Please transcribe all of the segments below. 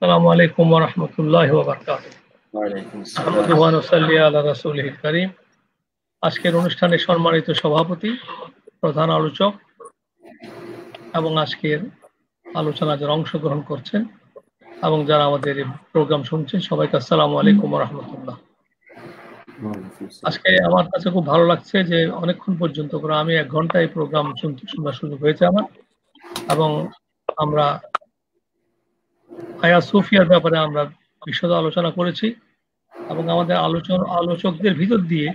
আসসালামু আলাইকুম ওয়া রাহমাতুল্লাহি ওয়া বারাকাতুহু। ওয়ালাইকুম আসসালাম। আহমাদুহু ওয়া নুসাল্লি আলা রাসূলিহিল কারীম। আজকের অনুষ্ঠানের সম্মানিত সভাপতি, প্রধান আলোচক এবং আজকের আলোচনায় যারা অংশগ্রহণ করছেন এবং যারা আমাদের এই প্রোগ্রাম শুনছেন সবাইকে আসসালামু আলাইকুম ওয়া রাহমাতুল্লাহ। ওয়ালাইকুম আসসালাম। আজকে আমার কাছে খুব ভালো লাগছে যে অনেকক্ষণ পর্যন্ত করে আমি ১ ঘন্টা এই প্রোগ্রাম শোনার সুযোগ হয়েছে আমার এবং আমরা আয়া সোফিয়ার ব্যাপারে আমরা বিশদ আলোচনা করেছি এবং আমাদের আলোচকদের ভিতর দিয়ে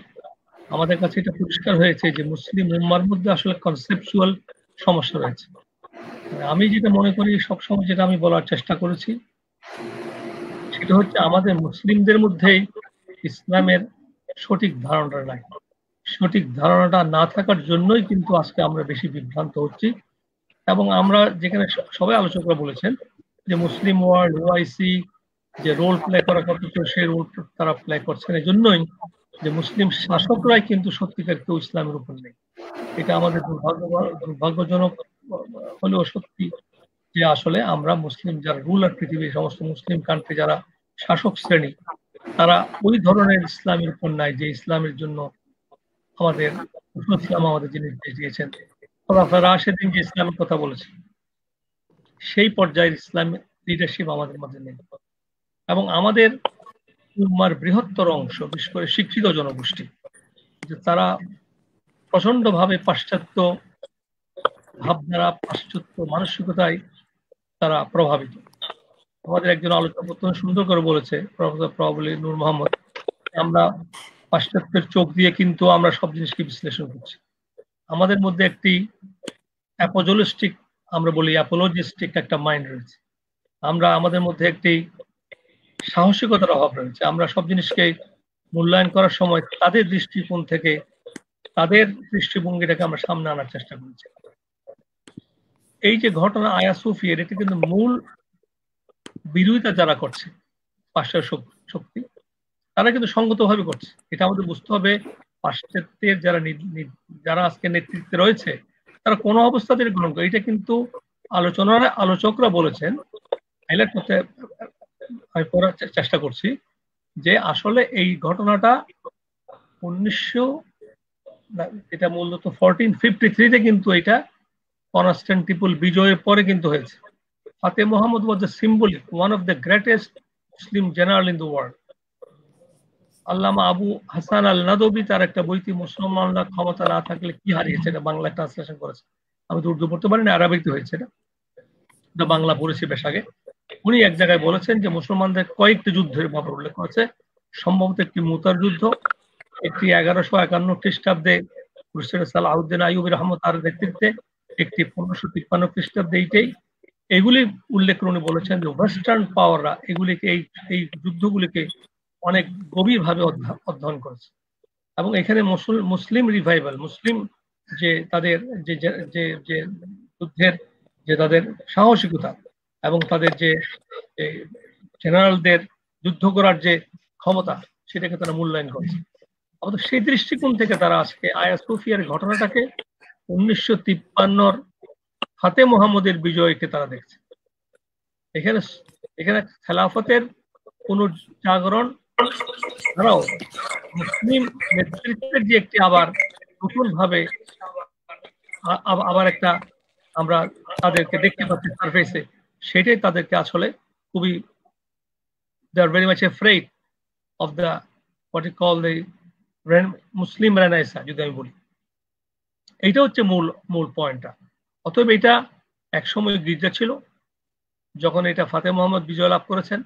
আমাদের কাছে এটা পরিষ্কার হয়েছে যে মুসলিম উম্মার মধ্যে আসলে কনসেপচুয়াল সমস্যা রয়েছে। আমি যেটা মনে করি সবসময় যেটা আমি বলার চেষ্টা করেছি সেটা হচ্ছে আমাদের মুসলিমদের মধ্যেই ইসলামের সঠিক ধারণাটা নাই। সঠিক ধারণাটা না থাকার জন্যই কিন্তু আজকে আমরা বেশি বিভ্রান্ত হচ্ছি এবং আমরা যেখানে সবাই আলোচকরা বলেছেন যে মুসলিম ওয়ার্ল্ড ওআইসি যে রোল প্লে করার কথা ছিল সেই রোল তারা প্লে করছেন এই জন্যই যে মুসলিম শাসকরাই কিন্তু সত্যিকার কেউ ইসলামের উপর নেই। এটা আমাদের দুর্ভাগ্যজনক হলেও সত্যি যে আসলে আমরা মুসলিম যারা রুলার পৃথিবীর সমস্ত মুসলিম কান্ট্রি যারা শাসক শ্রেণী তারা ওই ধরনের ইসলামের উপর নাই যে ইসলামের জন্য আমাদের ইসলাম আমাদের জিনিস দিয়েছেন। খোলাফায়ে রাশেদিন যে ইসলামের কথা বলেছে সেই পর্যায়ের ইসলামিক লিডারশিপ আমাদের মধ্যে নেই এবং আমাদের উম্মার বৃহত্তর অংশ বিশেষ করে শিক্ষিত জনগোষ্ঠী যে তারা প্রচন্ডভাবে পাশ্চাত্য ভাবধারা পাশ্চাত্য মানসিকতায় তারা প্রভাবিত। আমাদের একজন আলোচক অত্যন্ত সুন্দর করে বলেছে প্রফেসর প্রবাবলি নূর মোহাম্মদ, আমরা পাশ্চাত্যের চোখ দিয়ে কিন্তু আমরা সব জিনিসকে বিশ্লেষণ করছি। আমাদের মধ্যে একটি অ্যাপোজলিস্টিক আমরা বলি অ্যাপোলজিস্টিক একটা মাইন্ড রয়েছে। আমরা আমাদের মধ্যে একটি সাহসিকতার অভাব রয়েছে। আমরা সব জিনিসকে মূল্যায়ন করার সময় তাদের দৃষ্টিকোণ থেকে তাদের দৃষ্টিভঙ্গিটাকে আমরা সামনে আনার চেষ্টা করছি। এই যে ঘটনা আয়া সোফিয়ার এটা কিন্তু মূল বিরোধিতা যারা করছে পাশ্চাত্য শক্তি তারা কিন্তু সঙ্গতভাবে করছে। এটা আমাদের বুঝতে হবে পাশ্চাত্যের যারা আজকে নেতৃত্বে রয়েছে তারা কোনো অবস্থাতে গ্রহণ করে। এটা কিন্তু আলোচকরা বলেছেন, হাইলাইট করতে আমি পড়ার চেষ্টা করছি যে আসলে এই ঘটনাটা 1900 এটা মূলত 1453 কিন্তু এটা কনস্টান্টিনোপল বিজয়ের পরে কিন্তু হয়েছে। Fatih Mohammad was the symbolic one of the greatest Muslim general in the world. Allama Abu Hasan আল নাদবি তার একটা বইতে মুসলমানরা ক্ষমতা না থাকলে কি হারিয়েছে এটা বাংলা ট্রান্সলেশন করেছে। আমি তো উর্দু পড়তে পারি না, আরবিতে হয়েছে এটা বাংলা পড়েছি বেশ আগে। উনি এক জায়গায় বলেছেন যে মুসলমানদের কয়েকটি যুদ্ধের ব্যাপারে উল্লেখ করেছে, সম্ভবত একটি মুতার যুদ্ধ, একটি 1151 খ্রিস্টাব্দে ক্রুসেডার সালাহউদ্দিন আইয়ুবী রহমত তার নেতৃত্বে, একটি 1553 খ্রিস্টাব্দে এইগুলি উল্লেখ করে উনি বলেছেন যে ওয়েস্টার্ন পাওয়াররা এগুলিকে এই যুদ্ধগুলিকে অনেক গভীরভাবে অধ্যয়ন করেছে এবং এখানে মুসলিম রিভাইভাল মুসলিম যে তাদের যে যে যুদ্ধের যে তাদের সাহসিকতা এবং তাদের যে জেনারেলদের যুদ্ধ করার যে ক্ষমতা সেটাকে তারা মূল্যায়ন করেছে। অবশ্য সেই দৃষ্টিকোণ থেকে তারা আজকে আয়া সোফিয়ার ঘটনাটাকে 1953 ফাতে মোহাম্মদের বিজয়কে তারা দেখছে। এখানে খেলাফতের পুনর্জাগরণ ছাড়াও মুসলিম নেতৃত্বের যে একটি আবার নতুন ভাবে আবার একটা আমরা তাদেরকে দেখতে পাচ্ছি সারফেসে, সেটাই তাদেরকে আসলে খুবই they are very much afraid of the what you call the মুসলিম রেনাইসা যদি আমি বলি। এইটা হচ্ছে মূল পয়েন্টটা। অতএব এটা একসময় গির্জা ছিল, যখন এটা ফাতে মোহাম্মদ বিজয় লাভ করেছেন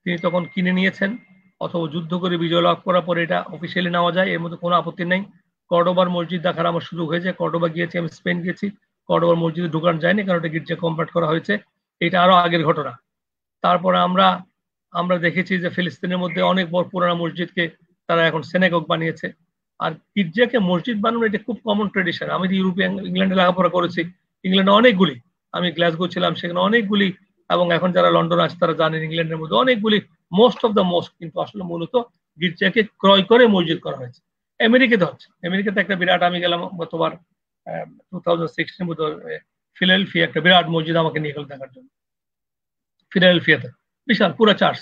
তিনি তখন কিনে নিয়েছেন অথবা যুদ্ধ করে বিজয় লাভ করার পরে এটা অফিসিয়ালি নেওয়া যায়, এর মধ্যে কোনো আপত্তি নেই। কর্ডোবার মসজিদ দেখার আমার সুযোগ হয়েছে, কর্ডোবা গিয়েছি, আমি স্পেন গিয়েছি, কর্ডোবার মসজিদে ঢোকানো যায়নি কারণ এটা গির্জা কনভার্ট করা হয়েছে, এটা আরো আগের ঘটনা। তারপরে আমরা দেখেছি যে ফিলিস্তিনের মধ্যে অনেক বড় পুরানো মসজিদকে তারা এখন সিনাগগ বানিয়েছে। আর গির্জাকে মসজিদ বানানো এটা খুব কমন ট্রেডিশন। আমি ইউরোপিয়ান ইংল্যান্ডে লেখাপড়া করেছি, ইংল্যান্ডে অনেকগুলি, আমি গ্লাসগো ছিলাম সেখানে অনেকগুলি, এবং এখন যারা লন্ডন আছে তারা জানেন ইংল্যান্ডের মধ্যে অনেকগুলি মোস্ট অফ দ্য মোস্ট কিন্তু আসলে মূলত গির্জাকে ক্রয় করে মসজিদ করা হয়েছে। আমেরিকাতে হচ্ছে, আমেরিকাতে একটা বিরাট, আমি গেলাম গতবার 2016 মধ্যে ফিলাডেলফিয়া একটা বিরাট মসজিদ আমাকে নিয়ে গেল দেখার জন্য, ফিলাডেলফিয়াতে বিশাল পুরো চার্চ।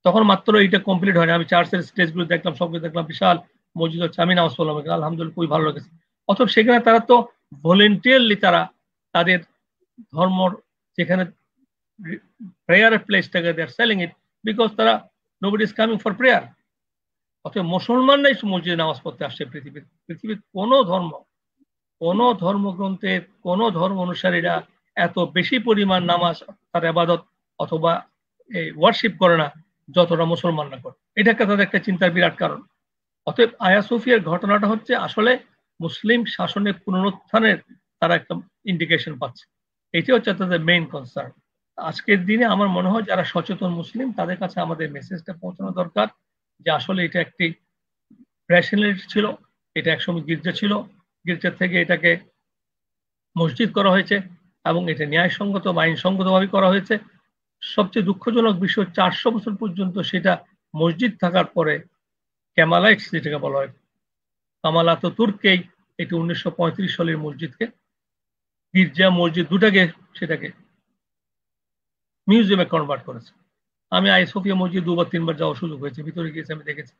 তখন মাত্র এটা কমপ্লিট হয়নি, আমি চার্চের স্টেজগুলো দেখলাম, সবগুলো দেখলাম, বিশাল মসজিদ হচ্ছে, আমি নামাজ পড়লাম, আলহামদুলিল্লাহ খুবই ভালো লেগেছে। অথবা সেখানে তারা তো ভলেন্টিয়ারলি তারা তাদের ধর্ম, যেখানে প্রেয়ারের প্লেসটাকে দে আর সেলিং ইট, বিকজ তারা nobody is coming for prayer. অথবা মুসলমানরাই মসজিদে নামাজ পড়তে আসছে। পৃথিবীর কোনো ধর্মগ্রন্থের কোনো ধর্ম অনুসারীরা এত বেশি পরিমাণ নামাজ, তার ইবাদত অথবা ওয়ার্শিপ করে না যতটা মুসলমানরা করে। এটা তাদের একটা চিন্তার বিরাট কারণ। অতএব আয়া সোফিয়ার ঘটনাটা হচ্ছে আসলে মুসলিম শাসনের পুনরুত্থানের তারা একটা ইন্ডিকেশন পাচ্ছে। এটি হচ্ছে তাদের মেইন কনসার্ন। আজকের দিনে আমার মনে হয় যারা সচেতন মুসলিম তাদের কাছে আমাদের মেসেজটা পৌঁছানো দরকার যে আসলে এটা একটি রেশনালিটি ছিল, এটা একসময় গির্জা ছিল, গির্জা থেকে এটাকে মসজিদ করা হয়েছে এবং এটা ন্যায়সঙ্গত বা আইনসঙ্গতভাবে করা হয়েছে। সবচেয়ে দুঃখজনক বিষয় 400 বছর পর্যন্ত সেটা মসজিদ থাকার পরে ক্যামালাইটস যেটাকে বলা হয়, কামাল আতাতুর্ককেই এটি 1935 সালের মসজিদকে, গির্জা মসজিদ দুটাকে সেটাকে মিউজিয়ামে কনভার্ট করেছে। আমি আই সোফিয়া মসজিদ 2 বা 3 বার যাওয়ার সুযোগ হয়েছে, ভিতরে গিয়েছে, আমি দেখেছি।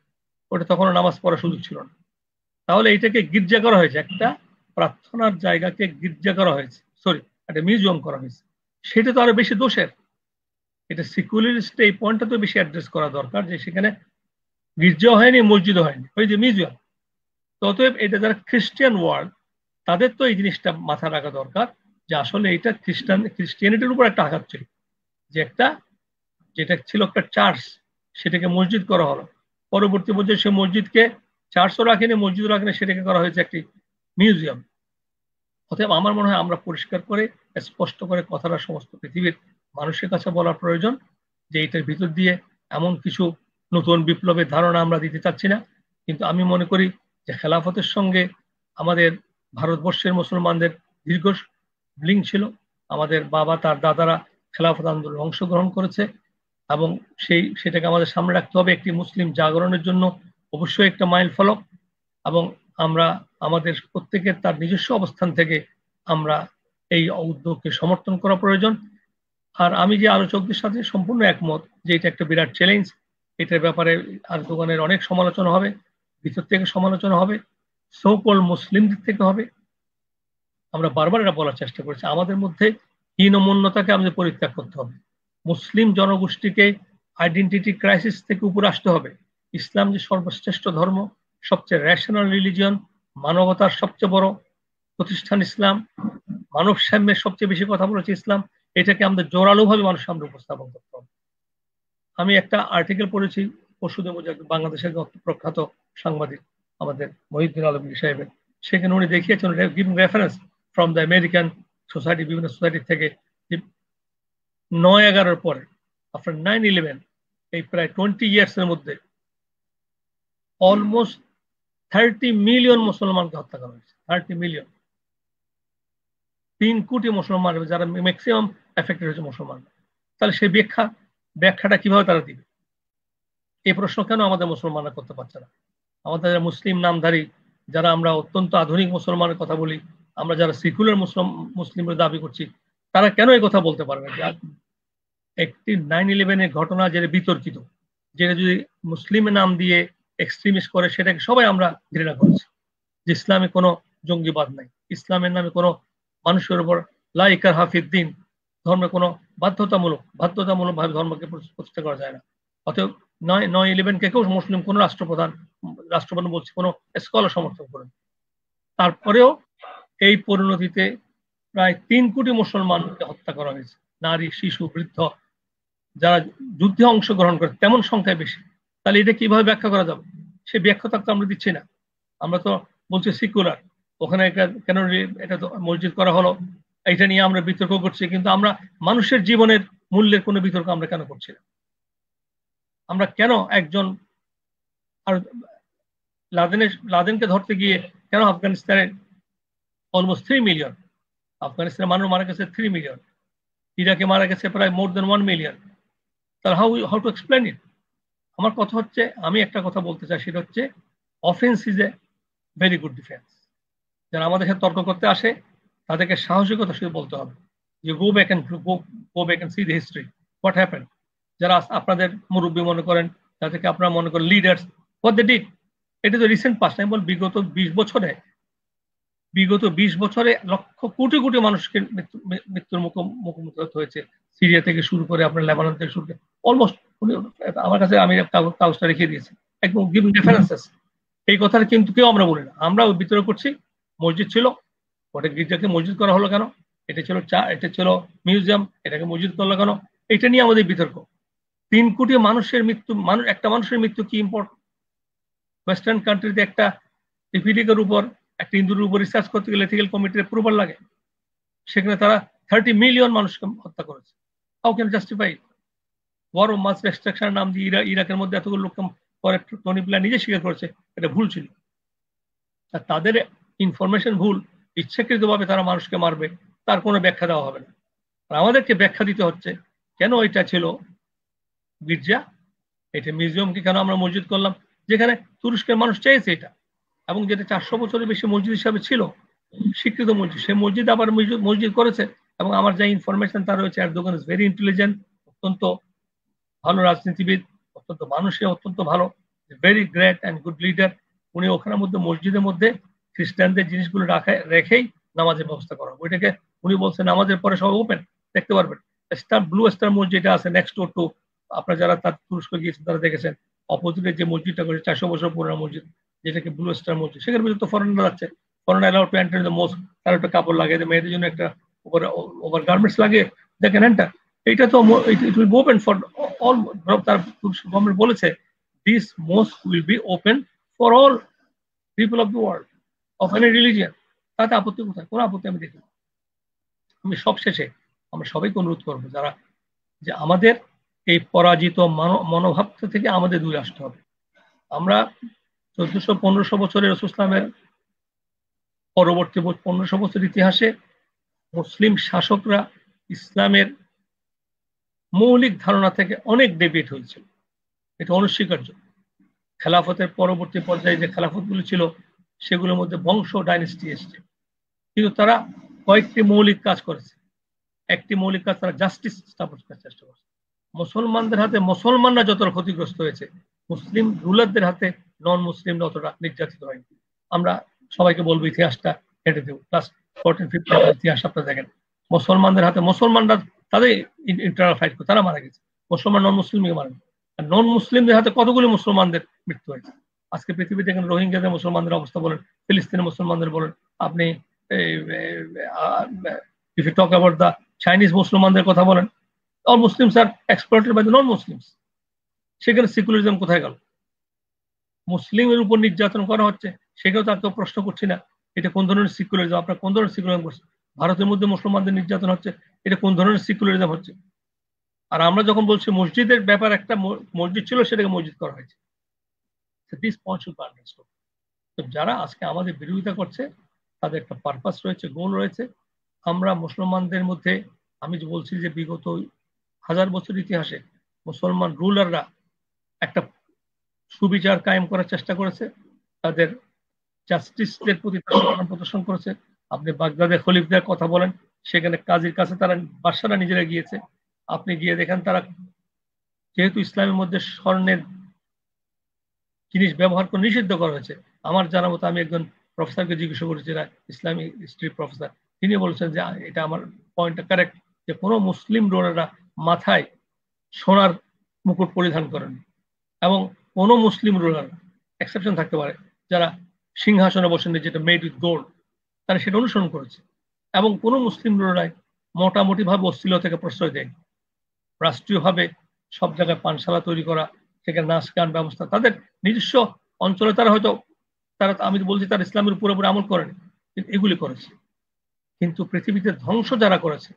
ওটা তখন নামাজ পড়ার সুযোগ ছিল না। তাহলে এটাকে গির্জা করা হয়েছে, একটা প্রার্থনার জায়গাকে গির্জা করা হয়েছে, সরি একটা মিউজিয়াম করা হয়েছে। সেটা তো আরো বেশি দোষের। এটা সিকুলারিস্ট, এই পয়েন্টটা তো বেশি অ্যাড্রেস করা দরকার যে সেখানে গির্জাও হয়নি, মসজিদও হয়নি, ওই যে মিউজিয়াম। অতএব এটা যারা খ্রিস্টিয়ান ওয়ার্ল্ড তাদের তো এই জিনিসটা মাথা রাখা দরকার যে আসলে এটা খ্রিস্টিয়ানিটির উপর একটা আঘাত ছিল, যে একটা যেটা ছিল একটা চার্চ সেটাকে মসজিদ করা হলো। পরবর্তী পর্যায়ে সে মসজিদকে চার্চও রাখেনি, মসজিদও রাখেনি, সেটাকে করা হয়েছে একটি মিউজিয়াম। অতএব আমার মনে হয় আমরা পরিষ্কার করে স্পষ্ট করে কথাটা সমস্ত পৃথিবীর মানুষের কাছে বলা প্রয়োজন যে এটার ভিতর দিয়ে এমন কিছু নতুন বিপ্লবের ধারণা আমরা দিতে চাচ্ছি না। কিন্তু আমি মনে করি যে খেলাফতের সঙ্গে আমাদের ভারতবর্ষের মুসলমানদের দীর্ঘ লিঙ্ক ছিল। আমাদের বাবা তার দাদারা খেলাফত আন্দোলনে অংশগ্রহণ করেছে এবং সেটাকে আমাদের সামনে রাখতে হবে একটি মুসলিম জাগরণের জন্য অবশ্যই একটা মাইল ফলক। এবং আমরা আমাদের প্রত্যেকের তার নিজস্ব অবস্থান থেকে আমরা এই উদ্যোগকে সমর্থন করা প্রয়োজন। আর আমি যে আলোচকদের সাথে সম্পূর্ণ একমত যে এটা একটা বিরাট চ্যালেঞ্জ। এটার ব্যাপারে আর্দোগানের অনেক সমালোচনা হবে, ভিতর থেকে সমালোচনা হবে, সো-কল মুসলিমদের থেকে হবে। আমরা বারবার এটা বলার চেষ্টা করেছি আমাদের মধ্যে হীনমন্যতাকে আমাদের পরিত্যাগ করতে হবে। মুসলিম জনগোষ্ঠীকে আইডেন্টিটি ক্রাইসিস থেকে উপরে আসতে হবে। ইসলাম যে সর্বশ্রেষ্ঠ ধর্ম, সবচেয়ে রেশনাল রিলিজিয়ন, মানবতার সবচেয়ে বড় প্রতিষ্ঠান ইসলাম, মানব সাম্যের সবচেয়ে বেশি কথা বলেছে ইসলাম, এটাকে আমাদের জোরালোভাবে মানুষের সামনে উপস্থাপন করতে হবে। আমি একটা আর্টিকেল পড়েছি পরশুদিন, বাংলাদেশের প্রখ্যাত সাংবাদিক আমাদের মহিউদ্দিন আলমগীর সাহেবের, সেখানে উনি দেখিয়েছেন giving reference from the American society, বিভিন্ন সোসাইটি থেকে 9/11 পরে, আফটার 9/11, এই প্রায় 20 ইয়ার্স এর মধ্যে অলমোস্ট 30 মিলিয়ন মুসলমানকে হত্যা করা হয়েছে। 30 মিলিয়ন, 3 কোটি মুসলমান যারা ম্যাক্সিমাম এফেক্টেড হয়েছে মুসলমান। তাহলে সেই ব্যাখ্যাটা কিভাবে তারা দিবে? এই প্রশ্ন কেন আমাদের মুসলমানরা করতে পারছে না? আমাদের মুসলিম নামধারী যারা আমরা অত্যন্ত আধুনিক মুসলমানের কথা বলি, আমরা যারা সিকুলার মুসলিমের দাবি করছি, তারা কেন এই কথা বলতে পারবে? একটি 9/11 ঘটনা যেটা বিতর্কিত, যেটা যদি মুসলিমের নাম দিয়ে এক্সট্রিমিস্ট করে সেটাকে সবাই আমরা ঘৃণা করছি। যে ইসলামে কোনো জঙ্গিবাদ নাই, ইসলামের নামে কোনো মানুষের উপর লা ইকরাহা ফিদ্দিন, ধর্মে কোনো বাধ্যতামূলক ভাবে ধর্মকে প্রতিষ্ঠা করা যায় না। অতএব 9/11 কেউ মুসলিম কোন রাষ্ট্রপ্রধান বলছে, কোনো স্কলার সমর্থন করেন। তারপরেও এই পরিণতিতে প্রায় 3 কোটি মুসলমানকে হত্যা করা হয়েছে, নারী, শিশু, বৃদ্ধ, যারা যুদ্ধে অংশগ্রহণ করে তেমন সংখ্যায় বেশি। তাহলে এটা কিভাবে ব্যাখ্যা করা যাবে? সে ব্যাখ্যা তো আমরা দিচ্ছি না। আমরা তো বলছি সিকুলার, ওখানে কেন এটা মসজিদ করা হলো, এটা নিয়ে আমরা বিতর্ক করছি, কিন্তু আমরা মানুষের জীবনের মূল্যের কোনো বিতর্ক আমরা কেন করছি না? আমরা কেন একজন আর লাদেনকে ধরতে গিয়ে কেন আফগানিস্তানে অলমোস্ট 3 মিলিয়ন, আফগানিস্তানের মানুষ মারা গেছে 3 মিলিয়ন, ইরাকে মারা গেছে প্রায় মোর দেন 1 মিলিয়ন। তাহলে হাউ টু এক্সপ্লেন ইট? আমার কথা হচ্ছে, আমি একটা কথা বলতে চাই, সেটা হচ্ছে offence is a very good defence. যারা আমাদের সাথে তর্ক করতে আসে তাদেরকে সাহসিকতা শুধু বলতে হবে যে go back and see the history, what happened. যারা আপনাদের মুরব্বী মনে করেন, যাদেরকে আপনারা মনে করেন লিডার্স, হোয়াট দে ডিড, এটা তো রিসেন্ট পাস্ট। আমি বল বিগত 20 বছরে লক্ষ কোটি কোটি মানুষকে মৃত্যুর মুখোমুখি হতে হয়েছে। সিরিয়া থেকে শুরু করে আপনার লেবানন থেকে শুরু করে অলমোস্ট, আমার কাছে আমি কাগজটা রেখে দিয়েছি, একদম গিভিং রেফারেন্সেস। এই কথাটা কিন্তু কেউ আমরা বলি না, আমরা বিতর্ক করছি। মসজিদ ছিল, ওটা গির্জাকে মসজিদ করা হলো কেন? এটা ছিল মিউজিয়াম, এটাকে মসজিদ করলো কেন? এটা নিয়ে আমাদের বিতর্ক। 3 কোটি মানুষের মৃত্যু, একটা মানুষের মৃত্যু কি ইম্পর্টেন্ট? ওয়েস্টার্ন কান্ট্রিতে একটা ইপিডিকের উপর, একটা ইন্দুরের উপর রিসার্চ করতে গেলে এথিক্যাল কমিটির অ্যাপ্রুভাল লাগে। সেখানে তারা 30 মিলিয়ন মানুষকে হত্যা করেছে। How can justify? War of mass ডিস্ট্রাকশনের নাম দিয়ে ইরাকের মধ্যে এতগুলো লোককে পরে টনি ব্লেয়ার নিজে স্বীকার করেছে এটা ভুল ছিল। আর তাদের ইনফরমেশন ভুল, ইচ্ছাকৃতভাবে তারা মানুষকে মারবে, তার কোনো ব্যাখ্যা দেওয়া হবে না। আর আমাদেরকে ব্যাখ্যা দিতে হচ্ছে কেন এটা ছিল গির্জা, এটা মিউজিয়ামকে কেন আমরা মসজিদ করলাম, যেখানে তুরস্কের মানুষ চেয়েছে এটা, এবং যেটা 400 বছরের বেশি মসজিদ হিসাবে ছিল, স্বীকৃত মসজিদ, সেই মসজিদ আবার মসজিদ করেছে। এবং আমার যা ইনফরমেশন তার রয়েছে, এরদোগান ইজ ভেরি ইন্টেলিজেন্ট, অত্যন্ত ভালো রাজনীতিবিদ, অত্যন্ত মানুষে অত্যন্ত ভালো, very great and good leader. উনি ওখানের মধ্যে মসজিদের মধ্যে খ্রিস্টানদের জিনিসগুলো রেখেই নামাজের ব্যবস্থা করা। ওইটাকে উনি বলছেন নামাজের পরে সব ওপেন, দেখতে পারবেন। ব্লু স্টার মসজিদ যেটা আছে নেক্সট ডোর টু, আপনারা যারা তার তুরস্ক গিয়েছেন তারা দেখেছেন, অপোজিটে যে মসজিদটা করেছে 400 বছর পুরনো মসজিদ, যেটাকে ব্লু স্টার মসজিদ, সেখানে ভিতরে তো ফরেনার যাচ্ছে, foreigner allowed to enter in the mosque, তার একটা কাপড় লাগিয়ে, মেয়েদের জন্য একটা ওভার গার্মেন্টস লাগিয়ে দেখেন এন্টার। এটা তো it will be open for all. তার গভর্নমেন্ট বলেছে this mosque will be open for all people of the world of any religion. তাতে আপত্তি কোথায়? কোনো আপত্তি আমি দেখি। আমি সবশেষে আমরা সবাইকে অনুরোধ করবো যারা, যে আমাদের এই পরাজিত মনোভাব থেকে আমাদের দূরে আসতে হবে। আমরা 1400-1500 বছরের রাসূল ইসলামের পরবর্তী 1500 বছর ইতিহাসে মুসলিম শাসকরা ইসলামের মৌলিক ধারণা থেকে অনেক ডেভিয়েট হয়েছিল, এটা অনস্বীকার্য। খেলাফতের পরবর্তী পর্যায়ে যে খেলাফতগুলো ছিল সেগুলোর মধ্যে বংশ ডাইনেস্টি এসছে, কিন্তু তারা কয়েকটি মৌলিক কাজ করেছে। একটি মৌলিক কাজ, তারা জাস্টিস স্থাপন করার চেষ্টা করছে। মুসলমানদের হাতে মুসলমানরা যতটা ক্ষতিগ্রস্ত হয়েছে, মুসলিম রুলারদের হাতে নন মুসলিমরা অতটা নির্যাতিত হয়নি। আমরা সবাইকে বলবো ইতিহাসটা হেঁটে দেব, ক্লাস 14-15 ইতিহাস আপনারা দেখেন, মুসলমানদের হাতে মুসলমানরা তাদের ইন্টারনাল ফাইট করে তারা মারা গেছে, মুসলমান নন মুসলিমকে মারা গেছে। আর নন মুসলিমদের হাতে কতগুলি মুসলমানদের মৃত্যু হয়েছে। আজকে পৃথিবীতে দেখেন রোহিঙ্গাদের মুসলমানদের অবস্থা বলেন, ফিলিস্তিনের মুসলমানদের বলেন, আপনি if you talk about the Chinese মুসলমানদের কথা বলেন, all Muslims are exploited by the non-Muslims. সেখানে সেকুলারিজম কোথায় গেল? মুসলিমের উপর নির্যাতন করা হচ্ছে, সেটাও তাকে প্রশ্ন করছি না, এটা কোন ধরনের সেকুলারিজম? আপনার কোন ধরনের সেকুলারিজম করছে? ভারতের মধ্যে মুসলমানদের নির্যাতন হচ্ছে, এটা কোন ধরনের সেকুলারিজম হচ্ছে? আর আমরা যখন বলছি মসজিদের ব্যাপার, একটা মসজিদ ছিল সেটাকে মসজিদ করা হয়েছে। তো যারা আজকে আমাদের বিরোধিতা করছে তাদের একটা পারপাস রয়েছে, গোল রয়েছে। আমরা মুসলমানদের মধ্যে, আমি যে বলছি যে বিগত 1000 বছর ইতিহাসে মুসলমান রুলাররা একটা সুবিচার কায়েম করার চেষ্টা করেছে, তাদের জাস্টিসদের প্রতি প্রদর্শন করেছে। আপনি বাগদাদের খলিফদের কথা বলেন, সেখানে কাজীর কাছে তারা বাদশারা নিজেরা গিয়েছে, আপনি গিয়ে দেখেন তারা, যেহেতু ইসলামের মধ্যে স্বর্ণের জিনিস ব্যবহার করে নিষিদ্ধ করা হয়েছে, আমার জানা মতো আমি একজন প্রফেসরকে জিজ্ঞাসা করেছি, ইসলামিক হিস্ট্রি প্রফেসর, তিনি বলেছেন যে এটা আমার পয়েন্টটা কারেক্ট, যে কোনো মুসলিম রোলাররা মাথায় সোনার মুকুট পরিধান করেন, এবং কোনো মুসলিম রুলার, এক্সেপশন থাকতে পারে, যারা সিংহাসনে বসেন যেটা মেড উইথ গোল্ড, তারা সেটা অনুসরণ করেছে। এবং কোনো মুসলিম রুলারাই মোটামুটি ভাবে অশ্লীলতা থেকে প্রশ্রয় দেয়। রাষ্ট্রীয়ভাবে সব জায়গায় পানশালা তৈরি করা, সেখানে নাচ গান ব্যবস্থা, তাদের নিজস্ব অঞ্চলে তারা হয়তো, তারা, আমি বলছি তারা ইসলামের পুরোপুরি আমল করেনি, কিন্তু এগুলি করেছে। কিন্তু পৃথিবীতে ধ্বংস যারা করেছে,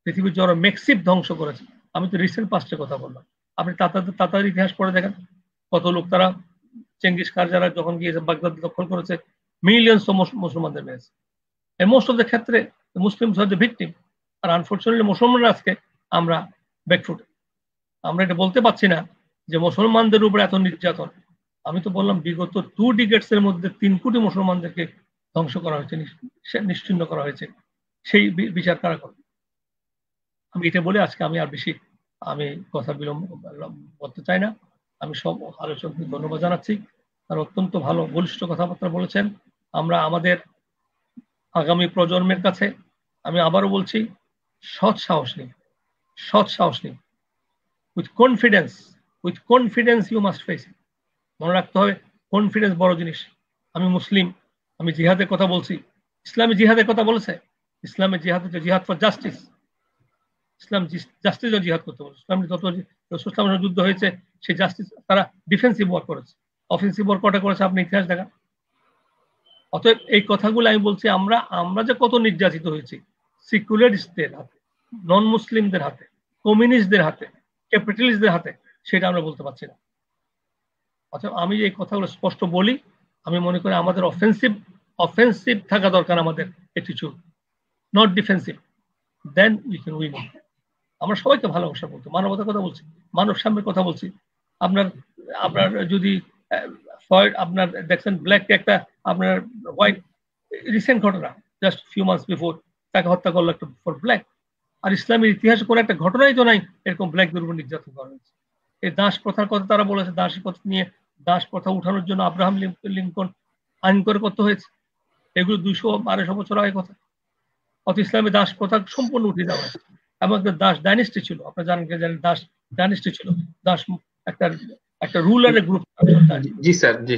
পৃথিবীর যারা মেক্সিভ ধ্বংস করেছে, আমি তো রিসেন্ট পাস্টের কথা বললাম, আপনি তাতার ইতিহাস পড়ে দেখেন, কত লোক, তারা চেঙ্গিস খান যারা যখন গিয়েছে বাগদাদ দখল করেছে, মিলিয়ন্স মুসলমানদের মেরেছে। মোস্ট অফ দ্য ক্ষেত্রে মুসলিমস আর দ্য ভিকটিম। আর আনফর্চুনেটলি মুসলমানরা আজকে আমরা ব্যাকফুটে। আমরা এটা বলতে পারছি না যে মুসলমানদের উপরে এত নির্যাতন। আমি তো বললাম বিগত 2 ডিকেডস এর মধ্যে 3 কোটি মুসলমানদেরকে ধ্বংস করা হয়েছে, নিশ্চিহ্ন করা হয়েছে। সেই বিচার কারা করবে? আমি এটা বলে আজকে আমি আর বেশি আমি কথা বিলম্ব করতে চাই না। আমি সব আলোচকদের ধন্যবাদ জানাচ্ছি, তারা অত্যন্ত ভালো বলিষ্ঠ কথাবার্তা বলেছেন। আমরা আমাদের আগামী প্রজন্মের কাছে আমি আবারও বলছি, সৎ সাহস নিন, সৎ সাহস নিন, with confidence you must face. মনে রাখতে হবে কনফিডেন্স বড় জিনিস। আমি মুসলিম, আমি জিহাদের কথা বলছি, ইসলামী জিহাদের কথা বলেছে। ইসলামের জিহাদ হচ্ছে জিহাদ ফর জাস্টিস। ইসলাম জাস্টিসের জিহাদ করতে বলেছে। ইসলাম যত ইসলামের যুদ্ধ হয়েছে সেই জাস্টিস, তারা ডিফেন্সিভ ওয়ার করেছে, অফেন্সিভ ওয়ার কটা করেছে আপনি ইতিহাস দেখা। অতএব এই কথাগুলো আমি বলছি, আমরা যে কত নির্যাতিত হয়েছি সিকুলারিস্টদের হাতে, নন মুসলিমদের হাতে, কমিউনিস্টদের হাতে, ক্যাপিটালিস্টদের হাতে, সেটা আমরা বলতে পারছি না। অতএব আমি এই কথাগুলো স্পষ্ট বলি, আমি মনে করি আমাদের অফেন্সিভ থাকা দরকার, আমাদের attitude, not defensive, then we can win. আমরা সবাইকে ভালোবাসা বলতে, মানবতার কথা বলছি, মানব সাম্যের কথা বলছি। আপনার যদি আপনার দেখছেন ব্ল্যাক একটা আপনার হোয়াইট, রিসেন্ট ঘটনা, জাস্ট ফিউ মান্থস বিফোর তাকে হত্যা করলো একটা ফর ব্ল্যাক। আর ইসলামের ইতিহাসে কোনো একটা ঘটনাই তো নাই এরকম ব্ল্যাকদের উপর নির্যাতন করা হয়েছে। এই দাস প্রথার কথা তারা বলেছে, দাসী প্রথা নিয়ে, দাস প্রথা উঠানোর জন্য আব্রাহাম লিঙ্কন আইন করে করতে হয়েছে। এগুলো 200-250 বছর আগে কথা। অত ইসলামে দাস প্রথা সম্পূর্ণ উঠে দেওয়া হয়েছে। এবং একটা দাস ডাইনেস্টি ছিল, আপনারা জানেন দাস ডাইনেস্টি ছিল, দাস একটা রুলারের গ্রুপ। জি স্যার, জি।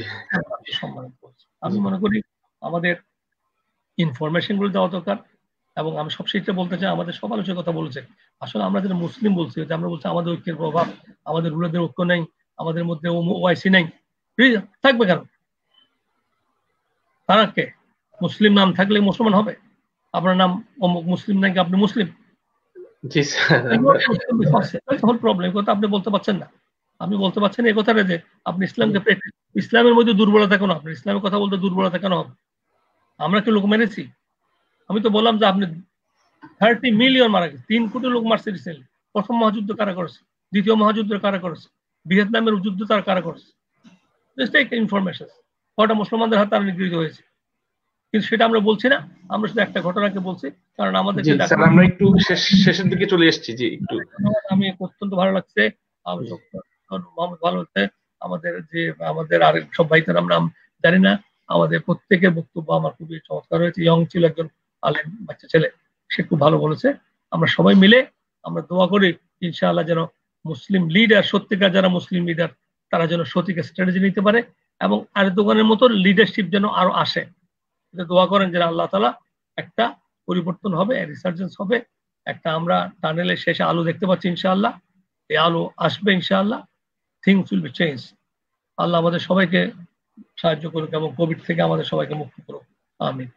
সম্মানিত করছে। আমি মনে করি আমাদের ইনফরমেশন গুলো দেওয়া দরকার। এবং আমি সবশেষে বলতে চাই, আমাদের সব আলোচনার কথা বলেছে, আসলে আমরা যারা মুসলিম বলছি, আমরা বলছি আমাদের ঐক্যের প্রভাব, আমাদের রুলারদের ঐক্য নেই, আমাদের মধ্যে ওআইসি নেই, থাকবে কেন? তারা কে? মুসলিম নাম থাকলে মুসলমান হবে? আপনার নাম অমুক মুসলিম নাকি আপনি মুসলিম? জি স্যার, তখন প্রবলেম। কথা আপনি বলতে পারছেন না। আপনি বলতে পারছেন এই কথাটা যে আপনি ইসলামের মধ্যে দুর্বলতা কেন? আপনার ইসলামের কথা বলতে দুর্বলতা কেন হবে? আমরা কি লোক মেরেছি? আমি তো বললাম যে আপনি 30 মিলিয়ন মারা গেছে, 3 কোটি লোক মারছে রিসেন্টলি। প্রথম মহাযুদ্ধ কারা করেছে? দ্বিতীয় মহাযুদ্ধ কারা করেছে? ভিয়েতনামের যুদ্ধ তারা কারা করেছে? Just take information. কটা মুসলমানদের হাতে তারা নিগৃহীত হয়েছে, কিন্তু সেটা আমরা বলছি না। আমরা শুধু একটা ঘটনাকে বলছি, কারণ আমাদের আমরা একটু শেষের দিকে চলে এসেছি। জি, একটু আমি অত্যন্ত ভালো লাগছে, ভালো হচ্ছে আমাদের আর সব ভাইদের আমরা জানি না, আমাদের প্রত্যেকের বক্তব্য আমার খুবই চমৎকার হয়েছে। ইয়ং ছিল একজন আলেম বাচ্চা ছেলে, সে খুব ভালো বলেছে। আমরা সবাই মিলে আমরা দোয়া করি ইনশাআল্লাহ যেন মুসলিম লিডার, সত্যিকার যারা মুসলিম লিডার, তারা যেন সঠিক স্ট্র্যাটেজি নিতে পারে এবং আর দোকানের মতো লিডারশিপ যেন আরো আসে। দোয়া করেন যেন আল্লাহ তাআলা একটা পরিবর্তন হবে, রিসার্জেন্স হবে, একটা আমরা টানেলের শেষে আলো দেখতে পাচ্ছি ইনশাআল্লাহ। এই আলো আসবে ইনশাআল্লাহ, থিংস উইল বি চেঞ্জ। আল্লাহ আমাদের সবাইকে সাহায্য করুক এবং কোভিড থেকে আমাদের সবাইকে মুক্ত করুক। আমিন।